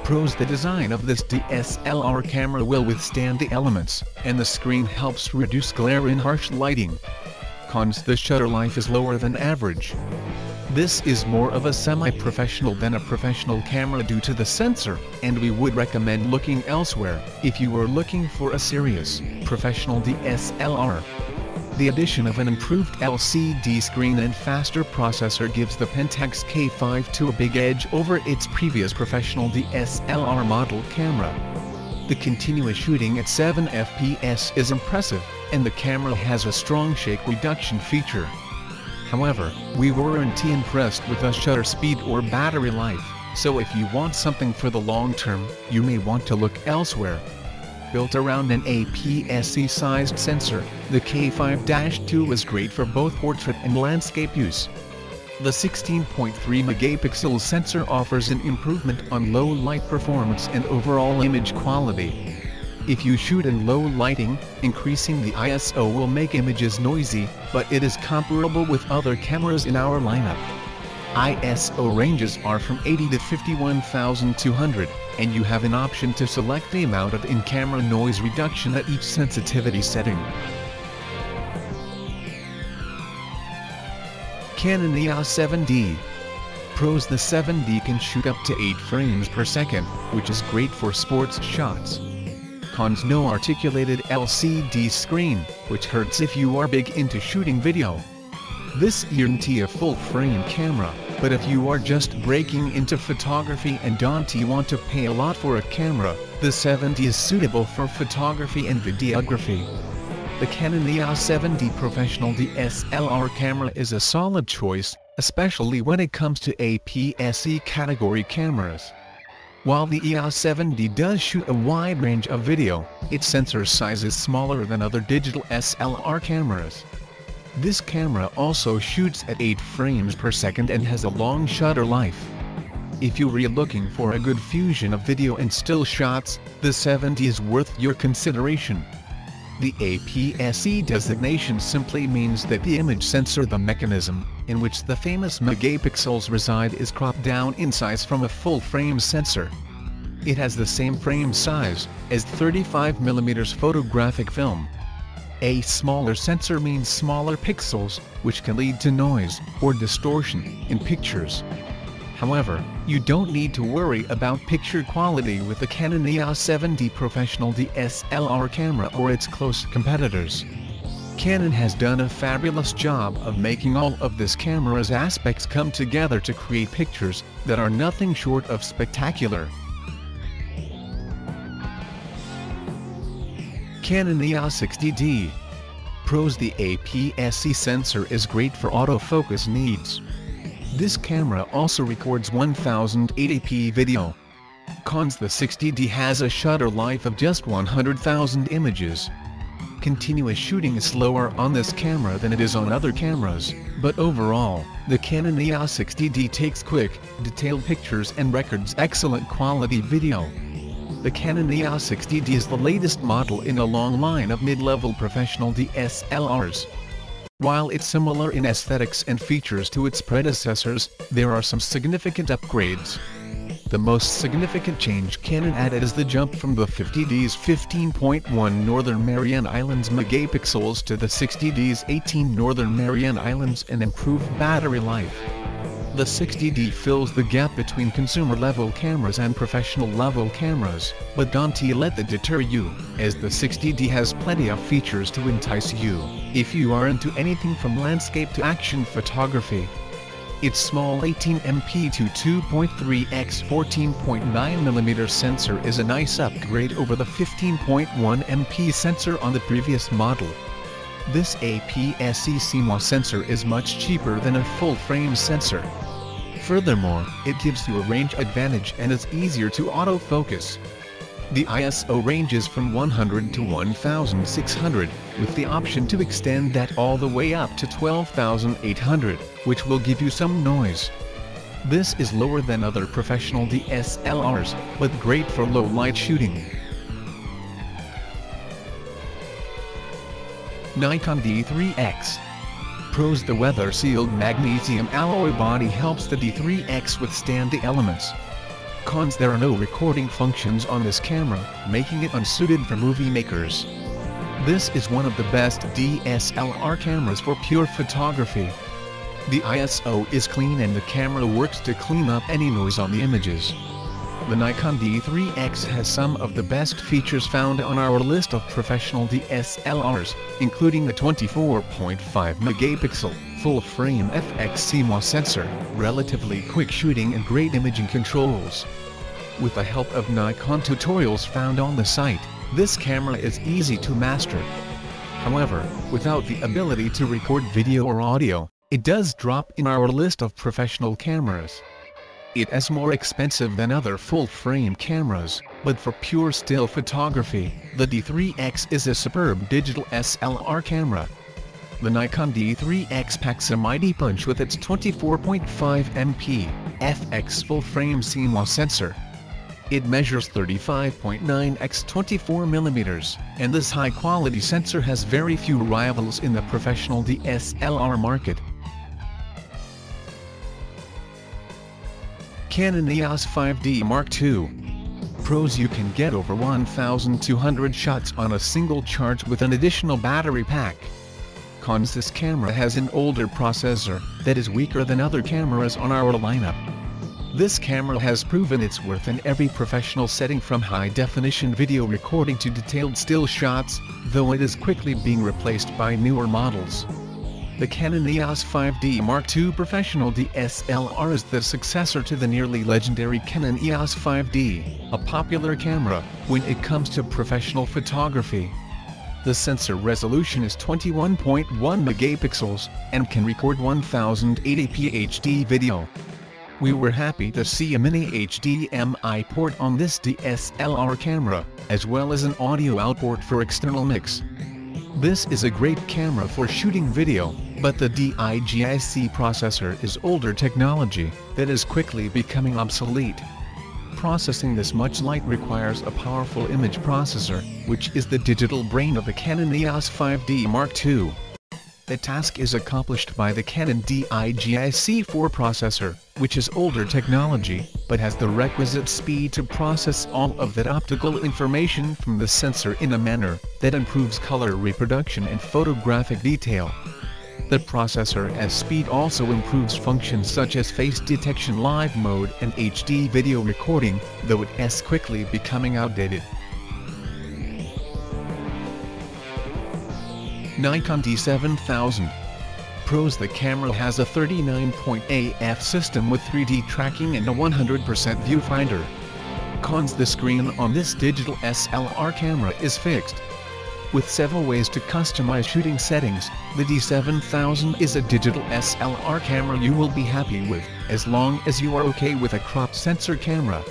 Pros: the design of this DSLR camera will withstand the elements, and the screen helps reduce glare in harsh lighting. Cons: the shutter life is lower than average. This is more of a semi-professional than a professional camera due to the sensor, and we would recommend looking elsewhere if you are looking for a serious, professional DSLR. The addition of an improved LCD screen and faster processor gives the Pentax K5 a big edge over its previous professional DSLR model camera. The continuous shooting at 7 FPS is impressive, and the camera has a strong shake reduction feature. However, we weren't impressed with the shutter speed or battery life, so if you want something for the long term, you may want to look elsewhere. Built around an APS-C-sized sensor, the K5-2 is great for both portrait and landscape use. The 16.3 megapixel sensor offers an improvement on low light performance and overall image quality. If you shoot in low lighting, increasing the ISO will make images noisy, but it is comparable with other cameras in our lineup. ISO ranges are from 80 to 51,200, and you have an option to select the amount of in-camera noise reduction at each sensitivity setting. Canon Nikon 7D. Pros: the 7D can shoot up to 8 frames per second, which is great for sports shots. Cons: no articulated LCD screen, which hurts if you are big into shooting video. This isn't a full-frame camera, but if you are just breaking into photography and don't want to pay a lot for a camera, the 7D is suitable for photography and videography. The Canon Nikon 7D Professional DSLR camera is a solid choice, especially when it comes to APS-C category cameras. While the Nikon 7D does shoot a wide range of video, its sensor size is smaller than other digital SLR cameras. This camera also shoots at 8 frames per second and has a long shutter life. If you are looking for a good fusion of video and still shots, the 7D is worth your consideration. The APS-C designation simply means that the image sensor, the mechanism in which the famous megapixels reside, is cropped down in size from a full-frame sensor. It has the same frame size as 35mm photographic film. A smaller sensor means smaller pixels, which can lead to noise or distortion in pictures. However, you don't need to worry about picture quality with the Canon Nikon 7D Professional DSLR camera or its close competitors. Canon has done a fabulous job of making all of this camera's aspects come together to create pictures that are nothing short of spectacular. Canon Nikon 60D. Pros: the APS-C sensor is great for autofocus needs. This camera also records 1080p video. Cons: the 60D has a shutter life of just 100,000 images. Continuous shooting is slower on this camera than it is on other cameras, but overall, the Canon Nikon 60D takes quick, detailed pictures and records excellent quality video. The Canon Nikon 60D is the latest model in a long line of mid-level professional DSLRs. While it's similar in aesthetics and features to its predecessors, there are some significant upgrades. The most significant change Canon added is the jump from the 50D's 15.1 Northern Mariana Islands megapixels to the 60D's 18 Northern Mariana Islands and improved battery life. The 60D fills the gap between consumer-level cameras and professional-level cameras, but don't let that deter you, as the 60D has plenty of features to entice you, if you are into anything from landscape to action photography. Its small 18MP to 2.3x 14.9mm sensor is a nice upgrade over the 15.1MP sensor on the previous model. This APS-C CMOS sensor is much cheaper than a full-frame sensor. Furthermore, it gives you a range advantage and is easier to autofocus. The ISO ranges from 100 to 1600, with the option to extend that all the way up to 12,800, which will give you some noise. This is lower than other professional DSLRs, but great for low-light shooting. Nikon D3X. Pros: the weather-sealed magnesium alloy body helps the D3X withstand the elements. Cons: there are no recording functions on this camera, making it unsuited for movie makers. This is one of the best DSLR cameras for pure photography. The ISO is clean and the camera works to clean up any noise on the images. The Nikon D3X has some of the best features found on our list of professional DSLRs, including the 24.5 megapixel, full-frame FX CMOS sensor, relatively quick shooting and great imaging controls. With the help of Nikon tutorials found on the site, this camera is easy to master. However, without the ability to record video or audio, it does drop in our list of professional cameras. It is more expensive than other full-frame cameras, but for pure still photography, the D3X is a superb digital SLR camera. The Nikon D3X packs a mighty punch with its 24.5 MP FX full-frame CMOS sensor. It measures 35.9 x 24 mm, and this high-quality sensor has very few rivals in the professional DSLR market. Canon EOS 5D Mark II. Pros: you can get over 1,200 shots on a single charge with an additional battery pack. Cons: this camera has an older processor that is weaker than other cameras on our lineup. This camera has proven its worth in every professional setting, from high-definition video recording to detailed still shots, though it is quickly being replaced by newer models. The Canon EOS 5D Mark II Professional DSLR is the successor to the nearly legendary Canon EOS 5D, a popular camera when it comes to professional photography. The sensor resolution is 21.1 megapixels and can record 1080p HD video. We were happy to see a mini HDMI port on this DSLR camera, as well as an audio output for external mix. This is a great camera for shooting video, but the DIGIC processor is older technology that is quickly becoming obsolete. Processing this much light requires a powerful image processor, which is the digital brain of the Canon EOS 5D Mark II. The task is accomplished by the Canon DIGIC4 processor, which is older technology, but has the requisite speed to process all of that optical information from the sensor in a manner that improves color reproduction and photographic detail. The processor as speed also improves functions such as face detection, live mode, and HD video recording, though it is quickly becoming outdated. Nikon D7000. Pros: the camera has a 39-point AF system with 3D tracking and a 100% viewfinder. Cons: the screen on this digital SLR camera is fixed. With several ways to customize shooting settings, the D7000 is a digital SLR camera you will be happy with, as long as you are okay with a cropped sensor camera.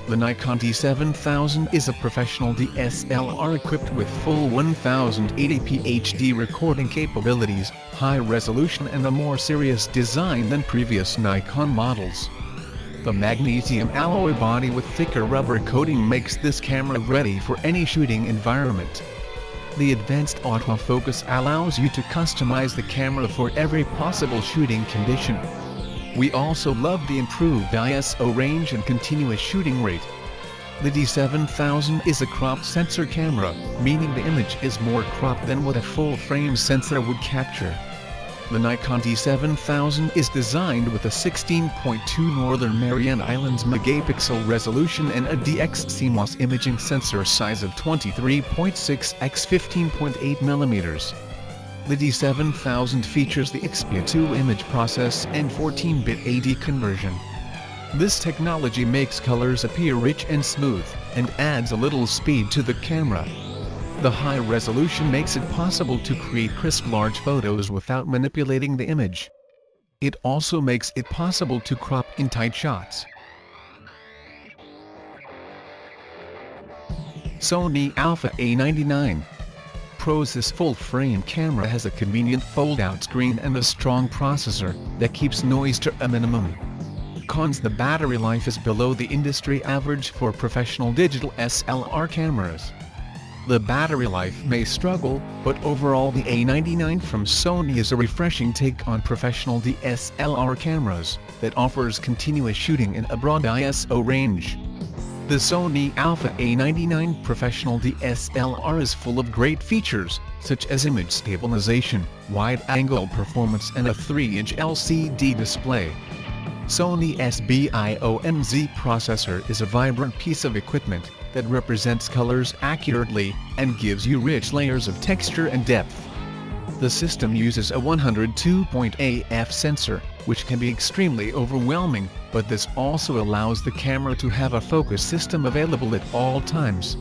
The Nikon D7000 is a professional DSLR equipped with full 1080p HD recording capabilities, high resolution, and a more serious design than previous Nikon models. The magnesium alloy body with thicker rubber coating makes this camera ready for any shooting environment. The advanced autofocus allows you to customize the camera for every possible shooting condition. We also love the improved ISO range and continuous shooting rate. The D7000 is a cropped sensor camera, meaning the image is more cropped than what a full-frame sensor would capture. The Nikon D7000 is designed with a 16.2 Northern Mariana Islands megapixel resolution and a DX CMOS imaging sensor size of 23.6 x 15.8 mm. The D7000 features the Xperia 2 image process and 14-bit AD conversion. This technology makes colors appear rich and smooth, and adds a little speed to the camera. The high resolution makes it possible to create crisp large photos without manipulating the image. It also makes it possible to crop in tight shots. Sony Alpha A99. Pros: this full-frame camera has a convenient fold-out screen and a strong processor that keeps noise to a minimum. Cons: the battery life is below the industry average for professional digital SLR cameras. The battery life may struggle, but overall the A99 from Sony is a refreshing take on professional DSLR cameras that offers continuous shooting in a broad ISO range. The Sony Alpha A99 Professional DSLR is full of great features, such as image stabilization, wide-angle performance and a 3-inch LCD display. Sony SBIOMZ processor is a vibrant piece of equipment that represents colors accurately and gives you rich layers of texture and depth. The system uses a 102.AF sensor, which can be extremely overwhelming, but this also allows the camera to have a focus system available at all times.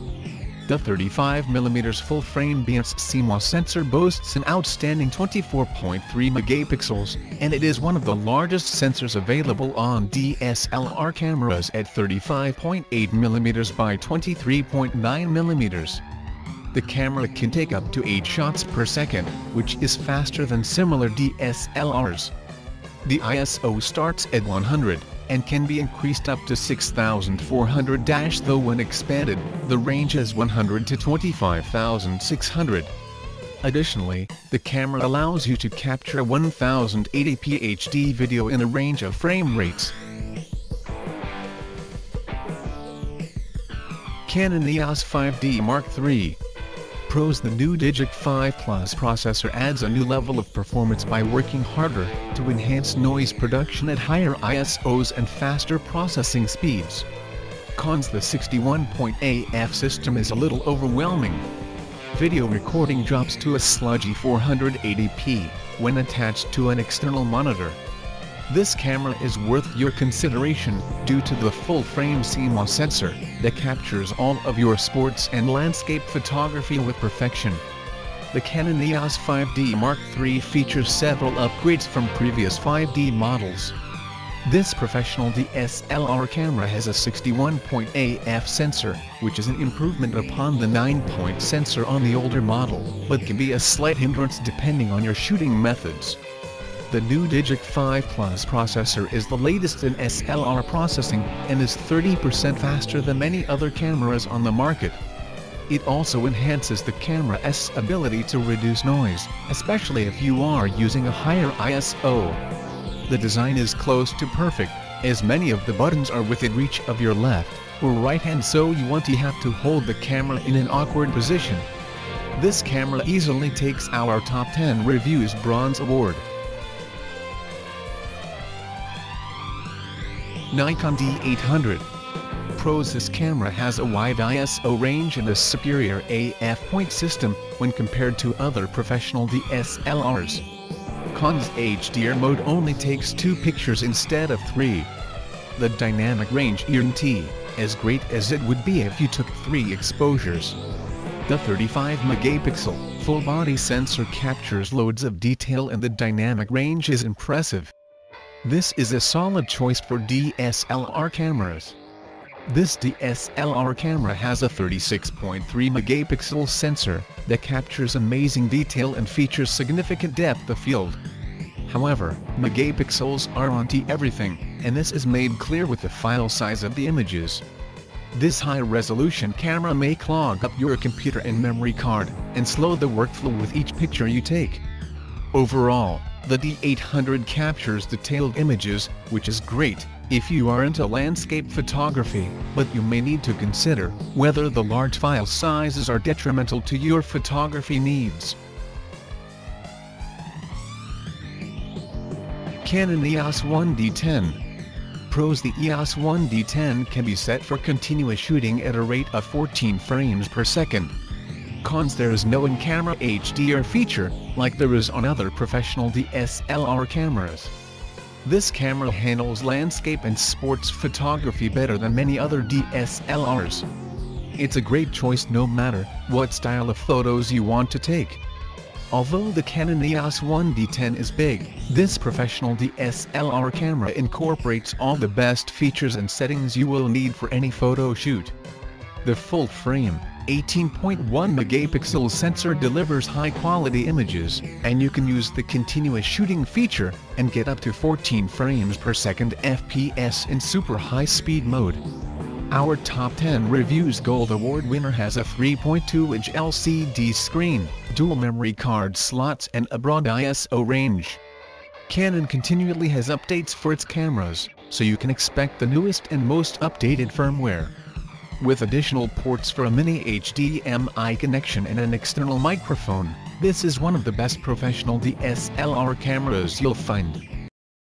The 35mm full-frame BS-CMOS sensor boasts an outstanding 24.3 megapixels, and it is one of the largest sensors available on DSLR cameras at 35.8mm by 23.9mm. The camera can take up to 8 shots per second, which is faster than similar DSLRs. The ISO starts at 100, and can be increased up to 6400, though when expanded, the range is 100 to 25,600. Additionally, the camera allows you to capture 1080p HD video in a range of frame rates. Canon EOS 5D Mark III. Pros: the new Digic 5 Plus processor adds a new level of performance by working harder to enhance noise production at higher ISOs and faster processing speeds. Cons: the 61.AF system is a little overwhelming. Video recording drops to a sludgy 480p when attached to an external monitor. This camera is worth your consideration due to the full-frame CMOS sensor that captures all of your sports and landscape photography with perfection. The Canon EOS 5D Mark III features several upgrades from previous 5D models. This professional DSLR camera has a 61.AF sensor, which is an improvement upon the 9-point sensor on the older model, but can be a slight hindrance depending on your shooting methods. The new Digic 5 Plus processor is the latest in SLR processing and is 30% faster than many other cameras on the market. It also enhances the camera's ability to reduce noise, especially if you are using a higher ISO. The design is close to perfect, as many of the buttons are within reach of your left or right hand, so you won't have to hold the camera in an awkward position. This camera easily takes our Top 10 Reviews Bronze Award. Nikon D800. Pros: this camera has a wide ISO range and a superior AF point system when compared to other professional DSLRs. Cons: HDR mode only takes 2 pictures instead of 3. The dynamic range isn't as great as it would be if you took 3 exposures. The 35 megapixel full-body sensor captures loads of detail and the dynamic range is impressive. This is a solid choice for DSLR cameras. This DSLR camera has a 36.3 megapixel sensor that captures amazing detail and features significant depth of field. However, megapixels aren't everything, and this is made clear with the file size of the images. This high-resolution camera may clog up your computer and memory card, and slow the workflow with each picture you take. Overall, the D800 captures detailed images, which is great if you are into landscape photography, but you may need to consider whether the large file sizes are detrimental to your photography needs. Canon EOS 1D10. Pros: the EOS 1D10 can be set for continuous shooting at a rate of 14 frames per second. Cons: there is no in-camera HDR feature, like there is on other professional DSLR cameras. This camera handles landscape and sports photography better than many other DSLRs. It's a great choice no matter what style of photos you want to take. Although the Canon EOS 1D10 is big, this professional DSLR camera incorporates all the best features and settings you will need for any photo shoot. The full-frame 18.1 megapixel sensor delivers high-quality images, and you can use the continuous shooting feature and get up to 14 frames per second FPS in super high-speed mode. Our top 10 reviews Gold Award winner has a 3.2-inch LCD screen, dual memory card slots and a broad ISO range. Canon continually has updates for its cameras, so you can expect the newest and most updated firmware. With additional ports for a mini HDMI connection and an external microphone, this is one of the best professional DSLR cameras you'll find.